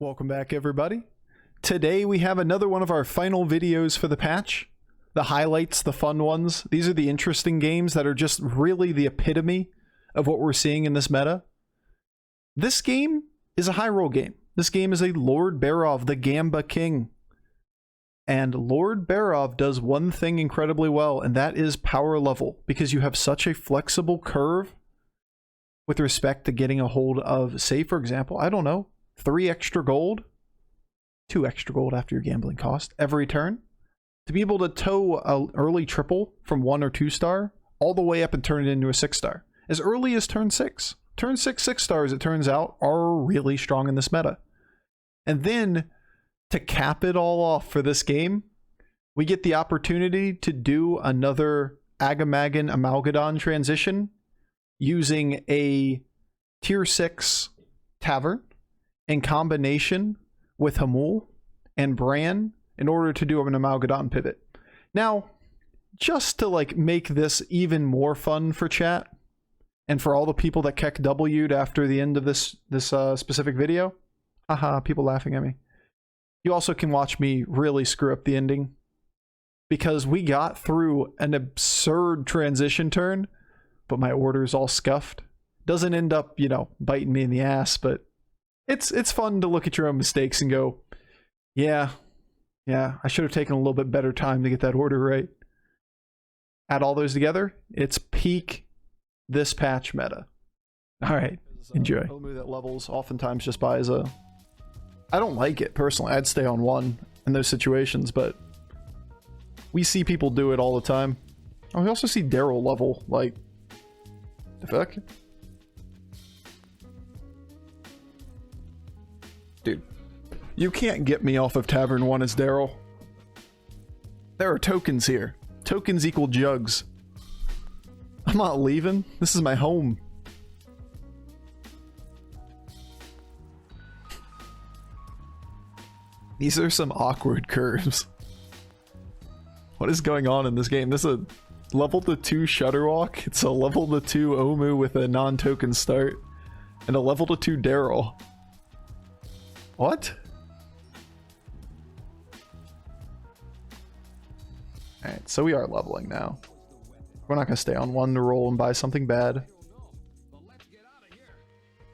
Welcome back, everybody. Today we have another one of our final videos for the patch. The highlights, the fun ones. These are the interesting games that are just really the epitome of what we're seeing in this meta. This game is a high roll game. This game is a Lord Barov, the Gamba king. And Lord Barov does one thing incredibly well, and that is power level, because you have such a flexible curve with respect to getting a hold of, say, for example, I don't know, 3 extra gold, 2 extra gold after your gambling cost every turn, to be able to tow an early triple from 1 or 2 star all the way up and turn it into a 6 star as early as turn 6. Turn 6 stars, it turns out, are really strong in this meta. And then to cap it all off for this game, we get the opportunity to do another Agamagan Amalgadon transition using a tier 6 tavern in combination with Hamul and Bran in order to do an Amalgadon pivot. Now, just to like make this even more fun for chat and for all the people that keck W'd after the end of this specific video, haha, people laughing at me. You also can watch me really screw up the ending, because we got through an absurd transition turn, but my order's all scuffed. Doesn't end up, you know, biting me in the ass, but it's fun to look at your own mistakes and go, yeah, I should have taken a little bit better time to get that order right. Add all those together, it's peak this patch meta. All right, enjoy. Move that levels oftentimes just buys a... I don't like it personally. I'd stay on 1 in those situations, but we see people do it all the time. Oh, we also see Daryl level, like, the fuck? Dude, you can't get me off of Tavern 1 as Daryl. There are tokens here. Tokens equal jugs. I'm not leaving. This is my home. These are some awkward curves. What is going on in this game? This is a level to 2 Shutterwalk. It's a level to 2 Omu with a non-token start. And a level to 2 Daryl. What? Alright, so we are leveling now. We're not going to stay on 1 to roll and buy something bad.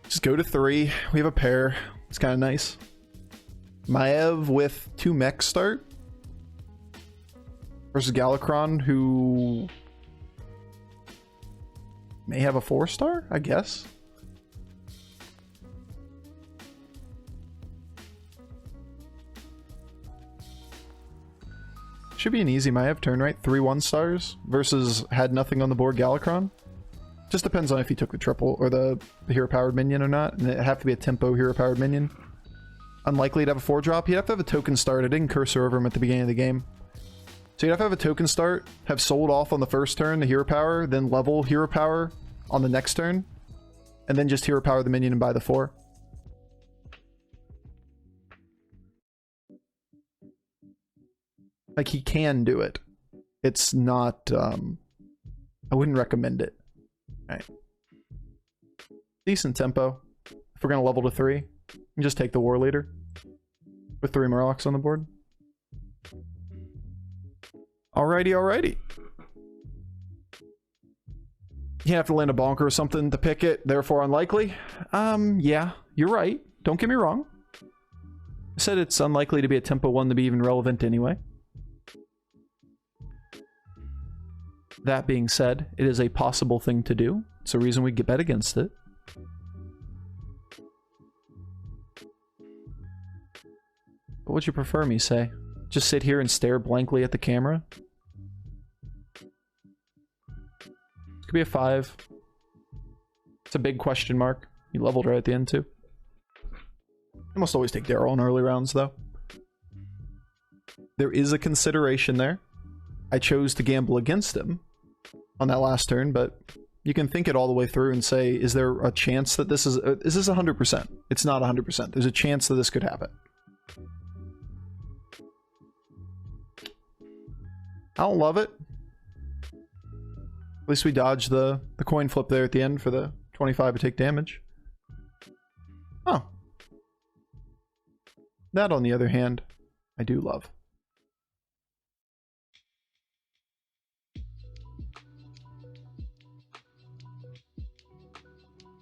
Just go to 3. We have a pair. It's kind of nice. Maev with 2 mech start. Versus Galakron, who may have a 4 star, I guess. Should be an easy Maev turn, right? 3 1-stars versus had nothing on the board Galakron. Just depends on if he took the triple or the hero-powered minion or not, and it'd have to be a tempo hero-powered minion. Unlikely to have a 4-drop. He'd have to have a token start. I didn't cursor over him at the beginning of the game. So you'd have to have a token start, have sold off on the first turn the hero power, then level hero power on the next turn, and then just hero power the minion and buy the 4. Like, he can do it. It's not, I wouldn't recommend it. Alright. Decent tempo. If we're gonna level to 3, and just take the war leader with 3 Murlocs on the board. Alrighty. You have to land a bonker or something to pick it, therefore unlikely. Yeah, you're right. Don't get me wrong. I said it's unlikely to be a tempo 1 to be even relevant anyway. That being said, it is a possible thing to do. It's a reason we get bet against it. What would you prefer me say? Just sit here and stare blankly at the camera? This could be a 5. It's a big question mark. You leveled right at the end too. I must always take Daryl in early rounds though. There is a consideration there. I chose to gamble against him on that last turn, but you can think it all the way through and say, is there a chance that this is this 100%? It's not 100%. There's a chance that this could happen. I don't love it. At least we dodged the coin flip there at the end for the 25 to take damage. Oh. That, on the other hand, I do love.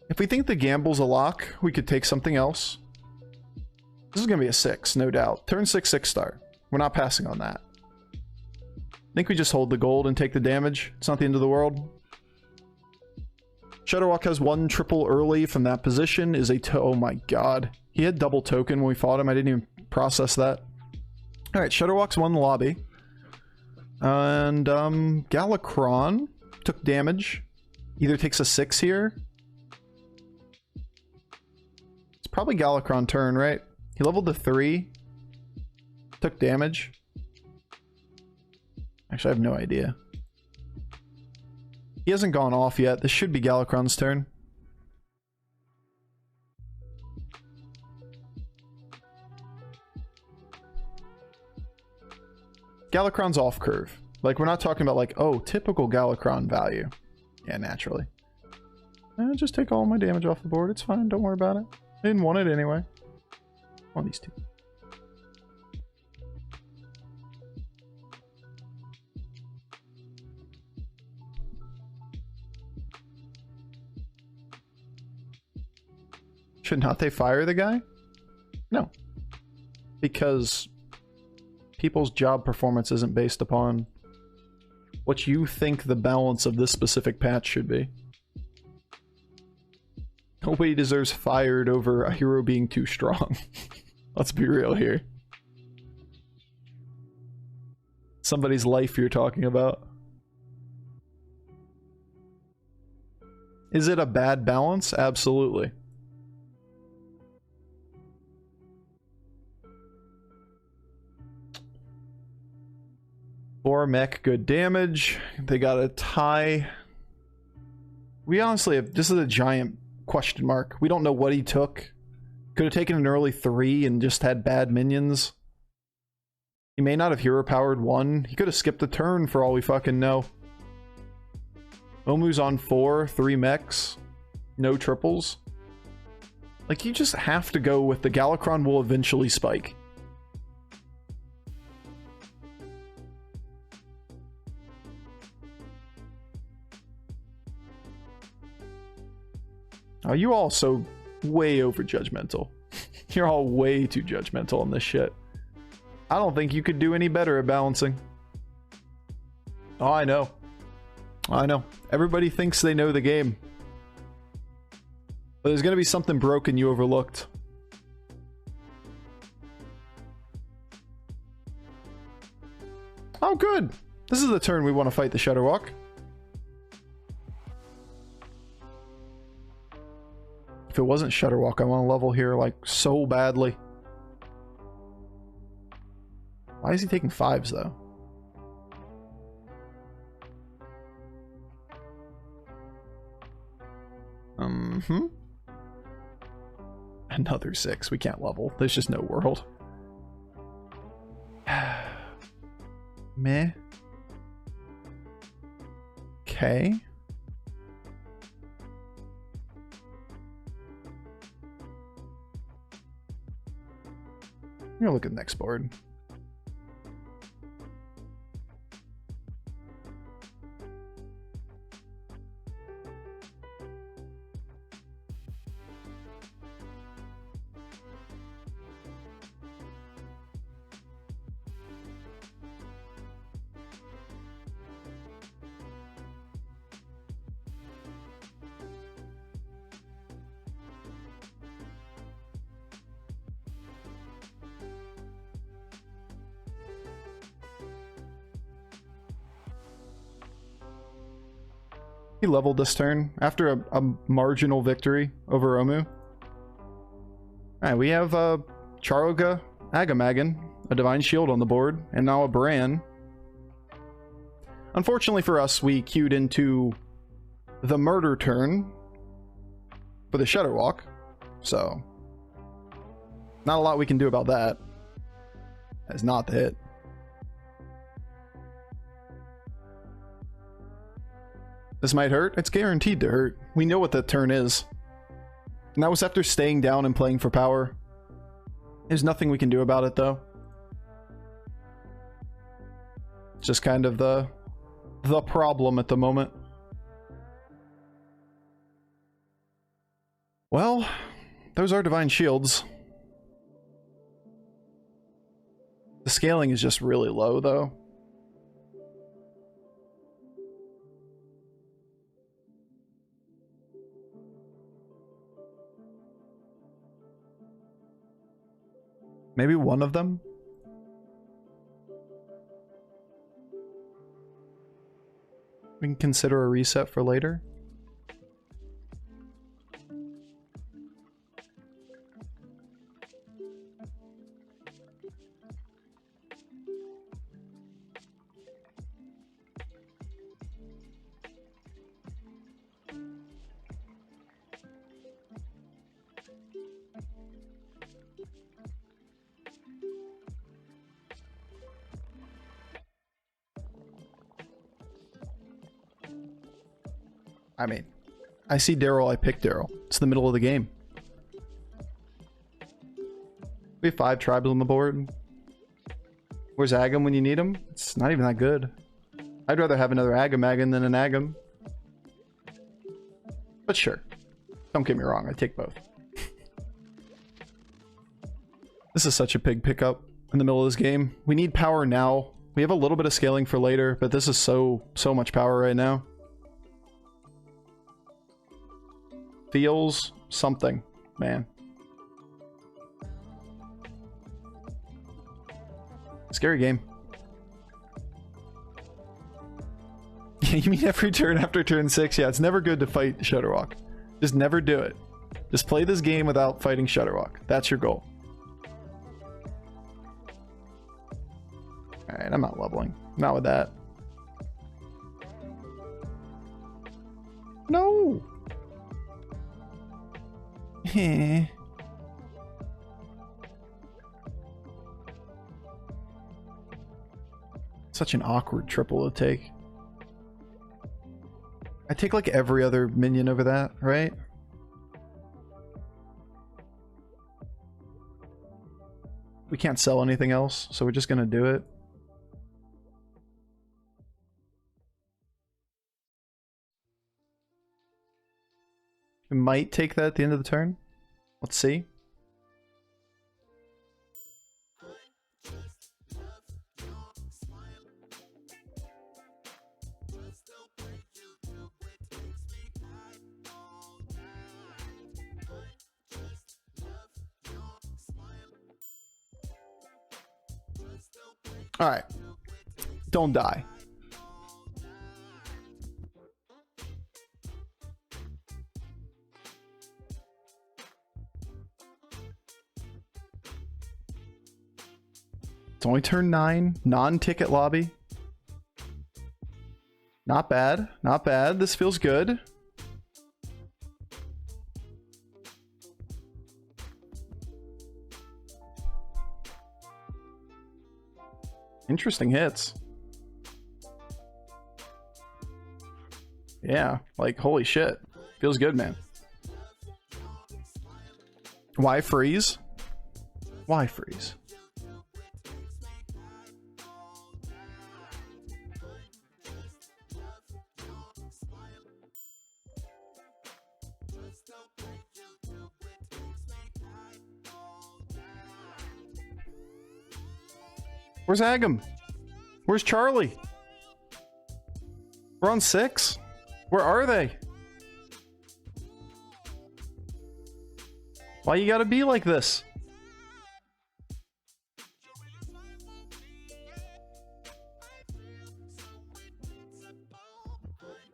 If we think the gamble's a lock, we could take something else. This is going to be a 6, no doubt. Turn 6, 6-star. We're not passing on that. I think we just hold the gold and take the damage. It's not the end of the world. Shudderwalk has 1 triple early from that position. Is a oh my god. He had double token when we fought him. I didn't even process that. Alright, Shudderwalk's won the lobby. And, Galakron took damage. Either takes a 6 here. It's probably Galakron turn, right? He leveled to 3. Took damage. Actually, I have no idea. He hasn't gone off yet. This should be Galakron's turn. Galakron's off curve. Like, we're not talking about like, oh, typical Galakron value. Yeah, naturally. Just take all my damage off the board. It's fine. Don't worry about it. I didn't want it anyway. On these two. Should not they fire the guy? No. Because people's job performance isn't based upon what you think the balance of this specific patch should be. Nobody deserves fired over a hero being too strong. Let's be real here. Somebody's life you're talking about. Is it a bad balance? Absolutely. Four mech, good damage. They got a tie. We honestly have, this is a giant question mark. We don't know what he took. Could have taken an early 3 and just had bad minions. He may not have hero powered 1. He could have skipped a turn for all we fucking know. Omu's on 4, 3 mechs, no triples. Like, you just have to go with the Galakron will eventually spike. Oh, you all so way over judgmental. You're all way too judgmental on this shit. I don't think you could do any better at balancing. Oh, I know. I know. Everybody thinks they know the game. But there's gonna be something broken you overlooked. Oh, good. This is the turn we want to fight the Shudderwalk. If it wasn't Shudderwalk, I want to level here, like, so badly. Why is he taking 5s, though? Another 6. We can't level. There's just no world. Meh. Okay. I'm gonna look at the next board. He leveled this turn after a marginal victory over Omu. Alright, we have Charoga Agamagan, a Divine Shield on the board, and now a Bran. Unfortunately for us, we queued into the murder turn for the Shudderwalk, so not a lot we can do about that. That's not the hit. This might hurt. It's guaranteed to hurt. We know what that turn is. And that was after staying down and playing for power. There's nothing we can do about it, though. It's just kind of the problem at the moment. Well, those are divine shields. The scaling is just really low, though. Maybe one of them? We can consider a reset for later. I mean, I see Daryl, I pick Daryl. It's the middle of the game. We have 5 tribes on the board. Where's Agam when you need him? It's not even that good. I'd rather have another Agam than an Agam. But sure. Don't get me wrong, I take both. This is such a big pickup in the middle of this game. We need power now. We have a little bit of scaling for later, but this is so much power right now. Feels something, man. Scary game. You mean every turn after turn 6? Yeah, it's never good to fight Shudderwalk. Just never do it. Just play this game without fighting Shudderwalk. That's your goal. Alright, I'm not leveling. Not with that. No! Such an awkward triple to take. I take like every other minion over that, right? We can't sell anything else, so we're just gonna do it. We might take that at the end of the turn. Let's see. All right. Don't die. It's only turn 9, non-ticket lobby. Not bad, not bad. This feels good. Interesting hits. Yeah, like holy shit. Feels good, man. Why freeze? Why freeze? Where's Agam? Where's Charlie? We're on 6? Where are they? Why you gotta be like this?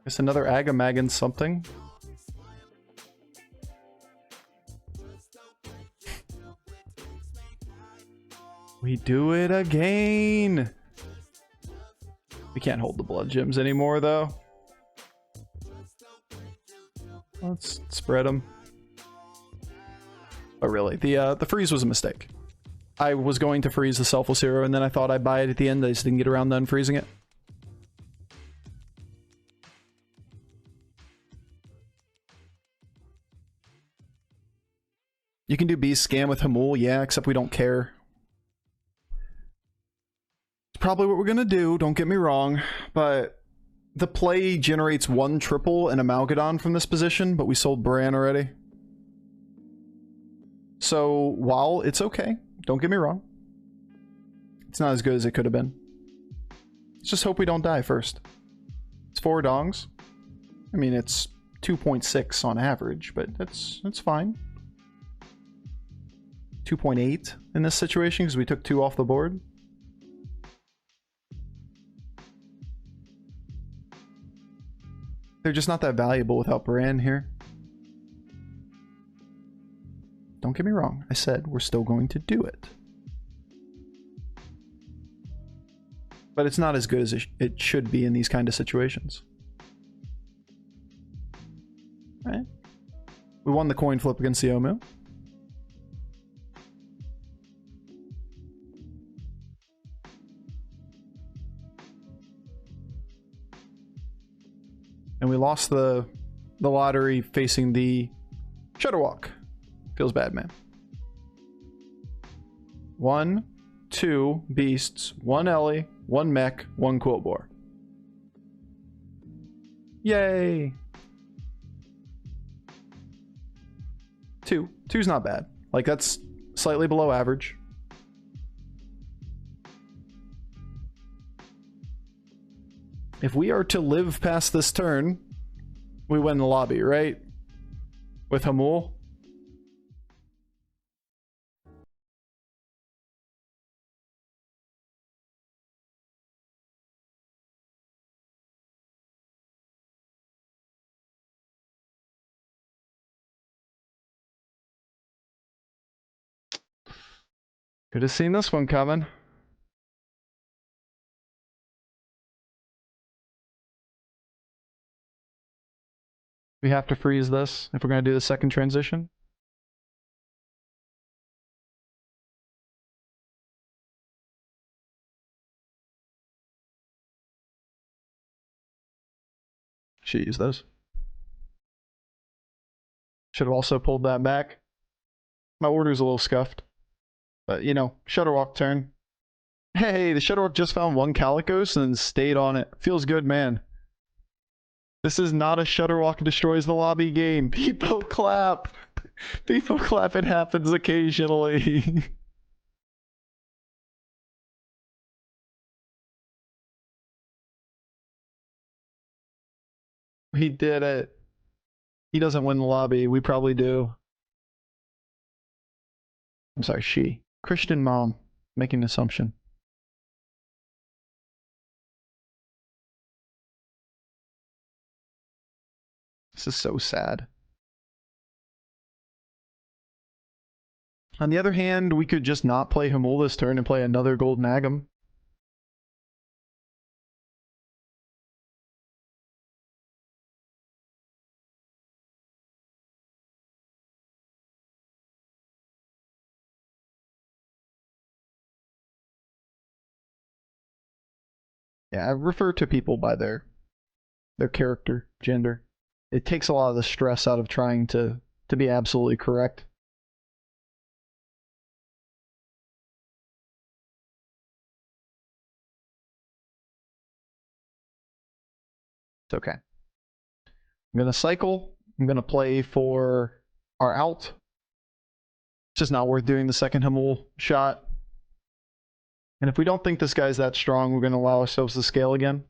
Guess another Agam something. We do it again. We can't hold the blood gems anymore, though. Let's spread them. But really, the freeze was a mistake. I was going to freeze the Selfless Hero, and then I thought I'd buy it at the end. I just didn't get around to unfreezing it. You can do Beast Scam with Hamul, yeah, except we don't care. It's probably what we're gonna do, don't get me wrong, but the play generates 1 triple and a Malgadon from this position, but we sold Bran already. So, while it's okay, don't get me wrong, it's not as good as it could have been. Let's just hope we don't die first. It's 4 dongs. I mean, it's 2.6 on average, but that's fine. 2.8 in this situation because we took 2 off the board. They're just not that valuable without Bran here. Don't get me wrong, I said we're still going to do it. But it's not as good as it should be in these kind of situations. Right? We won the coin flip against the Omu. And we lost the lottery facing the Shudderwalk. Feels bad, man. 1, 2 beasts, 1 Ellie, 1 mech, 1 Quilboar. Yay! 2. 2's not bad. Like, that's slightly below average. If we are to live past this turn, we win the lobby, right? With Hamul. Could have seen this one coming. We have to freeze this if we're going to do the second transition. Should use those. Should have also pulled that back. My order's a little scuffed. But, you know, Shudderwalk turn. Hey, the Shudderwalk just found 1 Calicos and stayed on it. Feels good, man. This is not a Shudderwalk destroys the lobby game. People clap. People clap. It happens occasionally. He did it. He doesn't win the lobby. We probably do. I'm sorry, she. Christian mom. Making an assumption. This is so sad. On the other hand, we could just not play Hamul this turn and play another Golden Agam. Yeah, I refer to people by their character, gender. It takes a lot of the stress out of trying to be absolutely correct. It's okay. I'm going to cycle. I'm going to play for our out. It's just not worth doing the second Hamul shot. And if we don't think this guy's that strong, we're going to allow ourselves to scale again.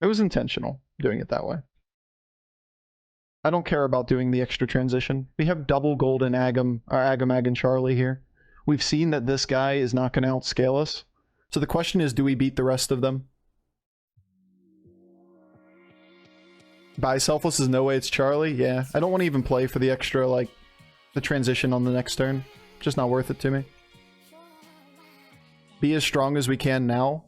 It was intentional, doing it that way. I don't care about doing the extra transition. We have double Golden Agam, or Agam and Charlie here. We've seen that this guy is not going to outscale us. So the question is, do we beat the rest of them? Buy Selfless is no way it's Charlie? Yeah. I don't want to even play for the extra, like, the transition on the next turn. Just not worth it to me. Be as strong as we can now.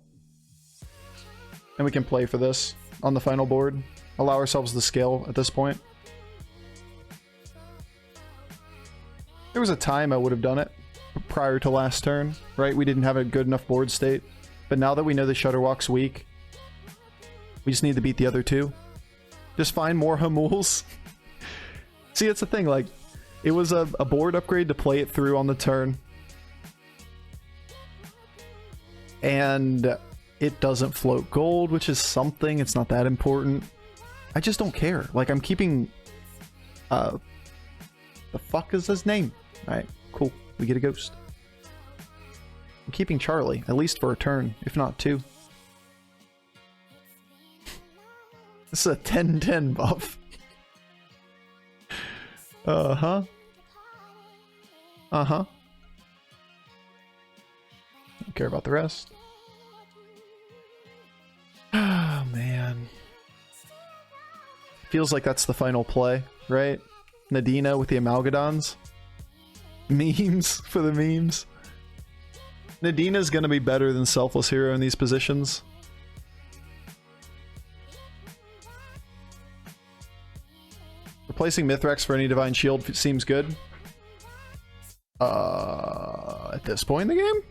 And we can play for this on the final board. Allow ourselves the scale at this point. There was a time I would have done it prior to last turn, right? We didn't have a good enough board state. But now that we know the Shudderwalk's weak, we just need to beat the other 2. Just find more Hamuls. See, it's the thing, like, it was a board upgrade to play it through on the turn. And it doesn't float gold, which is something. It's not that important. I just don't care. Like, I'm keeping... the fuck is his name? Alright, cool. We get a ghost. I'm keeping Charlie, at least for a turn, if not two. This is a 10-10 buff. Uh-huh. Uh-huh. Don't care about the rest. Oh, man. Feels like that's the final play, right? Nadina with the Amalgadons. Memes for the memes. Nadina's gonna be better than Selfless Hero in these positions. Replacing Mithrax for any Divine Shield seems good. At this point in the game?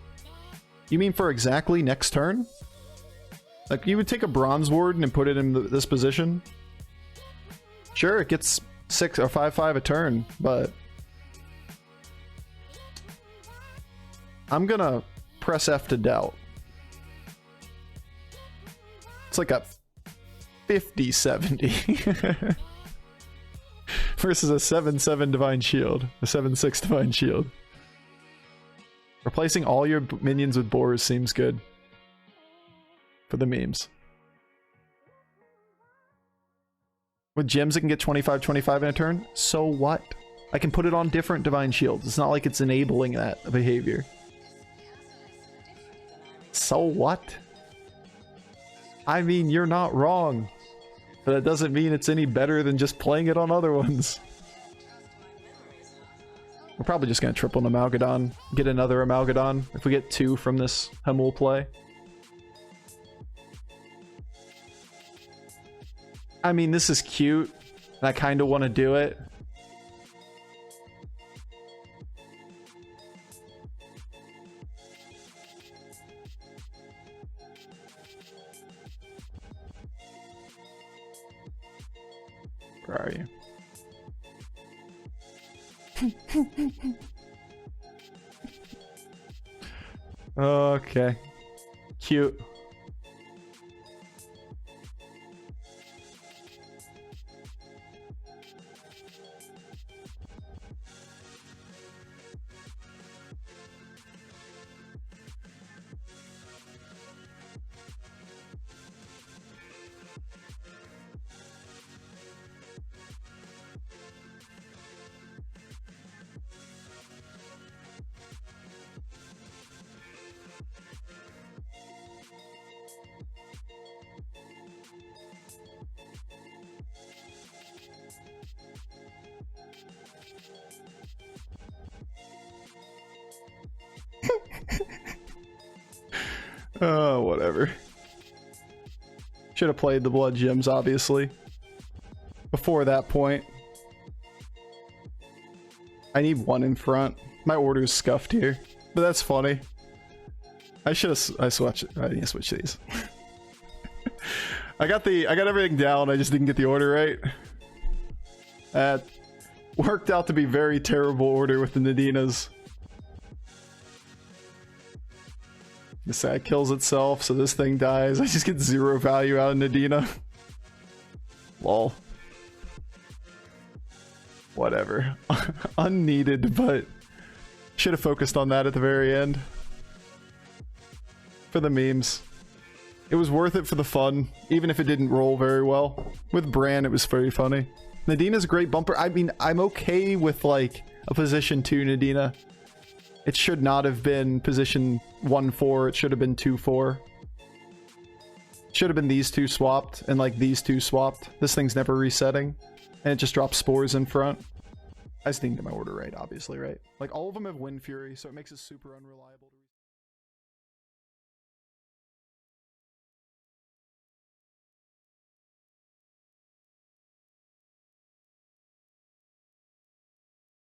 You mean for exactly next turn? Like, you would take a Bronze Warden and put it in this position? Sure, it gets 6 or 5/5 a turn, but... I'm gonna press F to doubt. It's like a 50-70. Versus a 7/7 Divine Shield. A 7/6 Divine Shield. Replacing all your minions with boars seems good. For the memes. With gems it can get 25-25 in a turn. So what? I can put it on different Divine Shields. It's not like it's enabling that behavior. So what? I mean, you're not wrong. But that doesn't mean it's any better than just playing it on other ones. We're probably just going to triple an Amalgadon. Get another Amalgadon if we get 2 from this Hamul play. I mean, this is cute. And I kind of want to do it. Where are you? Okay. Cute. Oh, whatever. Should have played the blood gems, obviously. Before that point. I need 1 in front. My order's scuffed here. But that's funny. I should have... I need to switch these. I got everything down, I just didn't get the order right. That worked out to be very terrible order with the Nadinas. This side kills itself, so this thing dies. I just get 0 value out of Nadina. Lol. Whatever. Unneeded, but should have focused on that at the very end. For the memes. It was worth it for the fun, even if it didn't roll very well. With Bran, it was very funny. Nadina's a great bumper. I mean, I'm okay with, like, a position 2 Nadina. It should not have been position 1-4, it should have been 2-4. Should have been these 2 swapped, and like these 2 swapped. This thing's never resetting. And it just drops spores in front. I just didn't get my order right, obviously, right? Like, all of them have Wind Fury, so it makes it super unreliable.